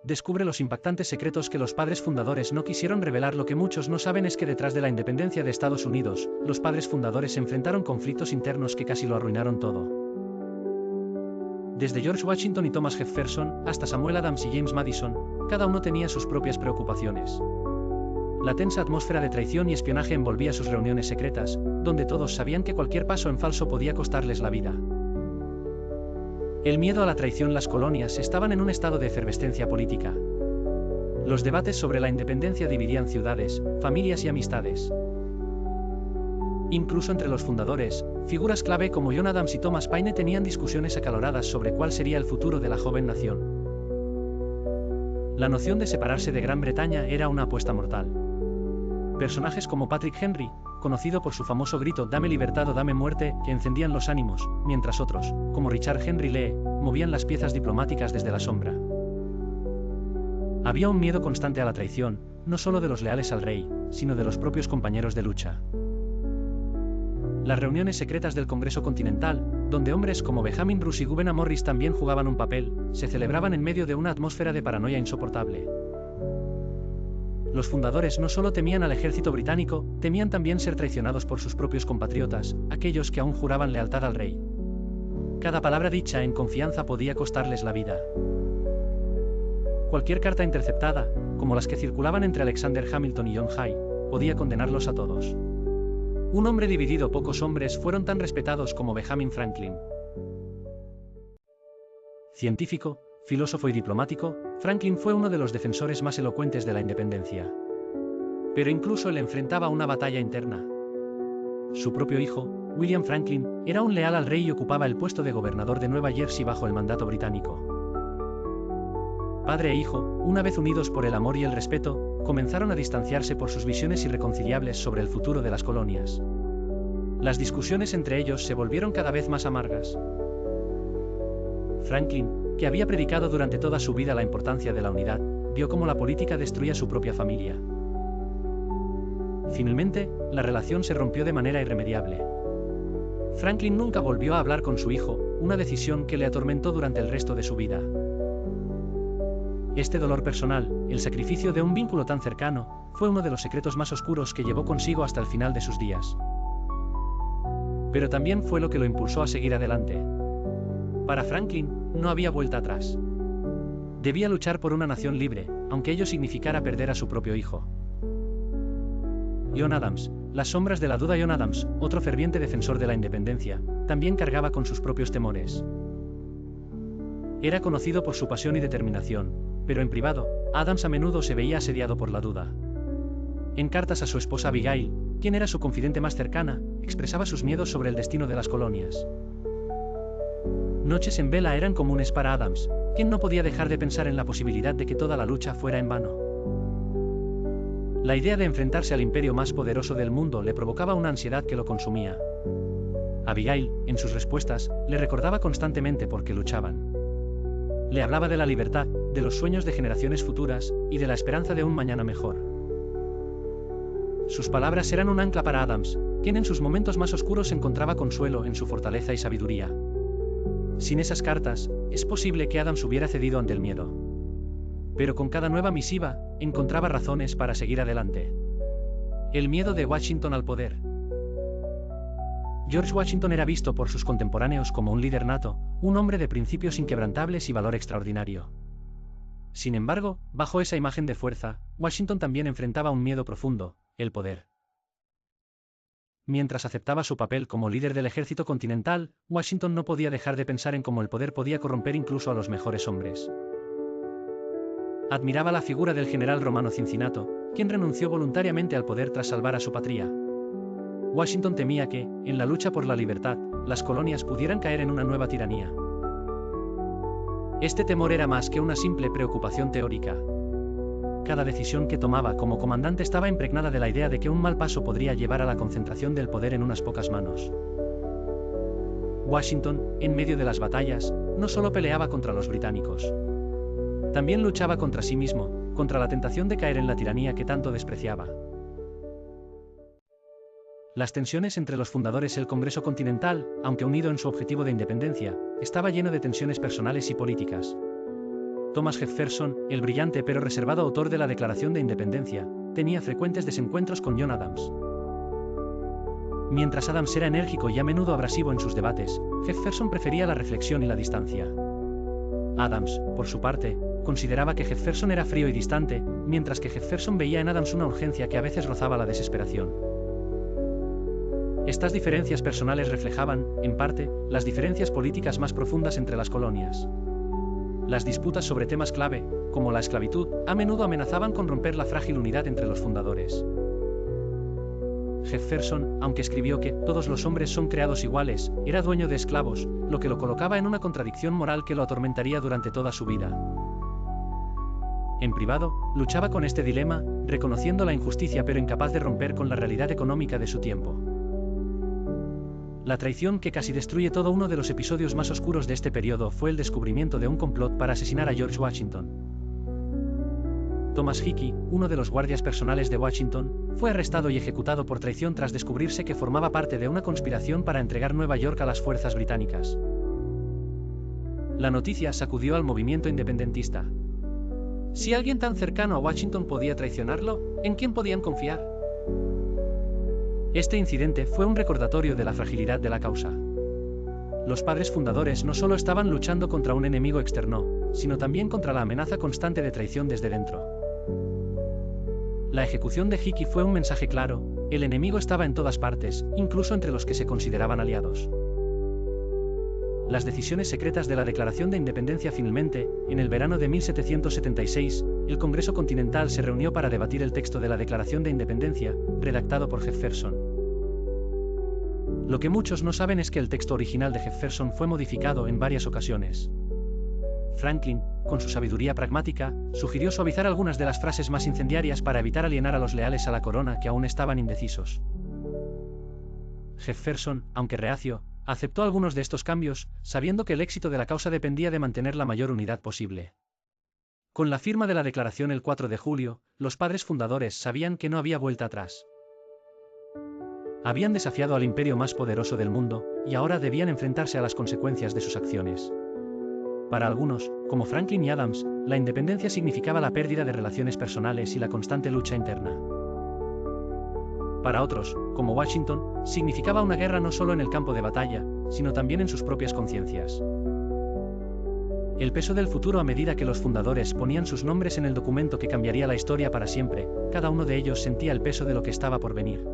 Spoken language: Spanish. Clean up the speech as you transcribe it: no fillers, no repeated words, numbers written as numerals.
descubre los impactantes secretos que los padres fundadores no quisieron revelar. Lo que muchos no saben es que detrás de la independencia de Estados Unidos, los padres fundadores enfrentaron conflictos internos que casi lo arruinaron todo. Desde George Washington y Thomas Jefferson, hasta Samuel Adams y James Madison, cada uno tenía sus propias preocupaciones. La tensa atmósfera de traición y espionaje envolvía sus reuniones secretas, donde todos sabían que cualquier paso en falso podía costarles la vida. El miedo a la traición. Las colonias estaban en un estado de efervescencia política. Los debates sobre la independencia dividían ciudades, familias y amistades. Incluso entre los fundadores, figuras clave como John Adams y Thomas Paine tenían discusiones acaloradas sobre cuál sería el futuro de la joven nación. La noción de separarse de Gran Bretaña era una apuesta mortal. Personajes como Patrick Henry, conocido por su famoso grito "Dame libertad o dame muerte", que encendían los ánimos, mientras otros, como Richard Henry Lee, movían las piezas diplomáticas desde la sombra. Había un miedo constante a la traición, no solo de los leales al rey, sino de los propios compañeros de lucha. Las reuniones secretas del Congreso Continental, donde hombres como Benjamin Rush y Gouverneur Morris también jugaban un papel, se celebraban en medio de una atmósfera de paranoia insoportable. Los fundadores no solo temían al ejército británico, temían también ser traicionados por sus propios compatriotas, aquellos que aún juraban lealtad al rey. Cada palabra dicha en confianza podía costarles la vida. Cualquier carta interceptada, como las que circulaban entre Alexander Hamilton y John Hay, podía condenarlos a todos. Un hombre dividido. Pocos hombres fueron tan respetados como Benjamin Franklin. Científico, filósofo y diplomático, Franklin fue uno de los defensores más elocuentes de la independencia. Pero incluso él enfrentaba una batalla interna. Su propio hijo, William Franklin, era un leal al rey y ocupaba el puesto de gobernador de Nueva Jersey bajo el mandato británico. Padre e hijo, una vez unidos por el amor y el respeto, comenzaron a distanciarse por sus visiones irreconciliables sobre el futuro de las colonias. Las discusiones entre ellos se volvieron cada vez más amargas. Franklin, que había predicado durante toda su vida la importancia de la unidad, vio cómo la política destruía su propia familia. Finalmente, la relación se rompió de manera irremediable. Franklin nunca volvió a hablar con su hijo, una decisión que le atormentó durante el resto de su vida. Este dolor personal, el sacrificio de un vínculo tan cercano, fue uno de los secretos más oscuros que llevó consigo hasta el final de sus días. Pero también fue lo que lo impulsó a seguir adelante. Para Franklin, no había vuelta atrás. Debía luchar por una nación libre, aunque ello significara perder a su propio hijo. John Adams, las sombras de la duda. John Adams, otro ferviente defensor de la independencia, también cargaba con sus propios temores. Era conocido por su pasión y determinación, pero en privado, Adams a menudo se veía asediado por la duda. En cartas a su esposa Abigail, quien era su confidente más cercana, expresaba sus miedos sobre el destino de las colonias. Noches en vela eran comunes para Adams, quien no podía dejar de pensar en la posibilidad de que toda la lucha fuera en vano. La idea de enfrentarse al imperio más poderoso del mundo le provocaba una ansiedad que lo consumía. Abigail, en sus respuestas, le recordaba constantemente por qué luchaban. Le hablaba de la libertad, de los sueños de generaciones futuras, y de la esperanza de un mañana mejor. Sus palabras eran un ancla para Adams, quien en sus momentos más oscuros encontraba consuelo en su fortaleza y sabiduría. Sin esas cartas, es posible que Adams hubiera cedido ante el miedo. Pero con cada nueva misiva, encontraba razones para seguir adelante. El miedo de Washington al poder. George Washington era visto por sus contemporáneos como un líder nato, un hombre de principios inquebrantables y valor extraordinario. Sin embargo, bajo esa imagen de fuerza, Washington también enfrentaba un miedo profundo: el poder. Mientras aceptaba su papel como líder del ejército continental, Washington no podía dejar de pensar en cómo el poder podía corromper incluso a los mejores hombres. Admiraba la figura del general Romano Cincinnato, quien renunció voluntariamente al poder tras salvar a su patria. Washington temía que, en la lucha por la libertad, las colonias pudieran caer en una nueva tiranía. Este temor era más que una simple preocupación teórica. Cada decisión que tomaba como comandante estaba impregnada de la idea de que un mal paso podría llevar a la concentración del poder en unas pocas manos. Washington, en medio de las batallas, no solo peleaba contra los británicos. También luchaba contra sí mismo, contra la tentación de caer en la tiranía que tanto despreciaba. Las tensiones entre los fundadores del Congreso Continental, aunque unido en su objetivo de independencia, estaba lleno de tensiones personales y políticas. Thomas Jefferson, el brillante pero reservado autor de la Declaración de Independencia, tenía frecuentes desencuentros con John Adams. Mientras Adams era enérgico y a menudo abrasivo en sus debates, Jefferson prefería la reflexión y la distancia. Adams, por su parte, consideraba que Jefferson era frío y distante, mientras que Jefferson veía en Adams una urgencia que a veces rozaba la desesperación. Estas diferencias personales reflejaban, en parte, las diferencias políticas más profundas entre las colonias. Las disputas sobre temas clave, como la esclavitud, a menudo amenazaban con romper la frágil unidad entre los fundadores. Jefferson, aunque escribió que todos los hombres son creados iguales, era dueño de esclavos, lo que lo colocaba en una contradicción moral que lo atormentaría durante toda su vida. En privado, luchaba con este dilema, reconociendo la injusticia pero incapaz de romper con la realidad económica de su tiempo. La traición que casi destruye todo uno de los episodios más oscuros de este periodo fue el descubrimiento de un complot para asesinar a George Washington. Thomas Hickey, uno de los guardias personales de Washington, fue arrestado y ejecutado por traición tras descubrirse que formaba parte de una conspiración para entregar Nueva York a las fuerzas británicas. La noticia sacudió al movimiento independentista. Si alguien tan cercano a Washington podía traicionarlo, ¿en quién podían confiar? Este incidente fue un recordatorio de la fragilidad de la causa. Los padres fundadores no solo estaban luchando contra un enemigo externo, sino también contra la amenaza constante de traición desde dentro. La ejecución de Hickey fue un mensaje claro: el enemigo estaba en todas partes, incluso entre los que se consideraban aliados. Las decisiones secretas de la Declaración de Independencia. Finalmente, en el verano de 1776, el Congreso Continental se reunió para debatir el texto de la Declaración de Independencia, redactado por Jefferson. Lo que muchos no saben es que el texto original de Jefferson fue modificado en varias ocasiones. Franklin, con su sabiduría pragmática, sugirió suavizar algunas de las frases más incendiarias para evitar alienar a los leales a la corona que aún estaban indecisos. Jefferson, aunque reacio, aceptó algunos de estos cambios, sabiendo que el éxito de la causa dependía de mantener la mayor unidad posible. Con la firma de la declaración el 4 de julio, los padres fundadores sabían que no había vuelta atrás. Habían desafiado al imperio más poderoso del mundo, y ahora debían enfrentarse a las consecuencias de sus acciones. Para algunos, como Franklin y Adams, la independencia significaba la pérdida de relaciones personales y la constante lucha interna. Para otros, como Washington, significaba una guerra no solo en el campo de batalla, sino también en sus propias conciencias. El peso del futuro a medida que los fundadores ponían sus nombres en el documento que cambiaría la historia para siempre, cada uno de ellos sentía el peso de lo que estaba por venir.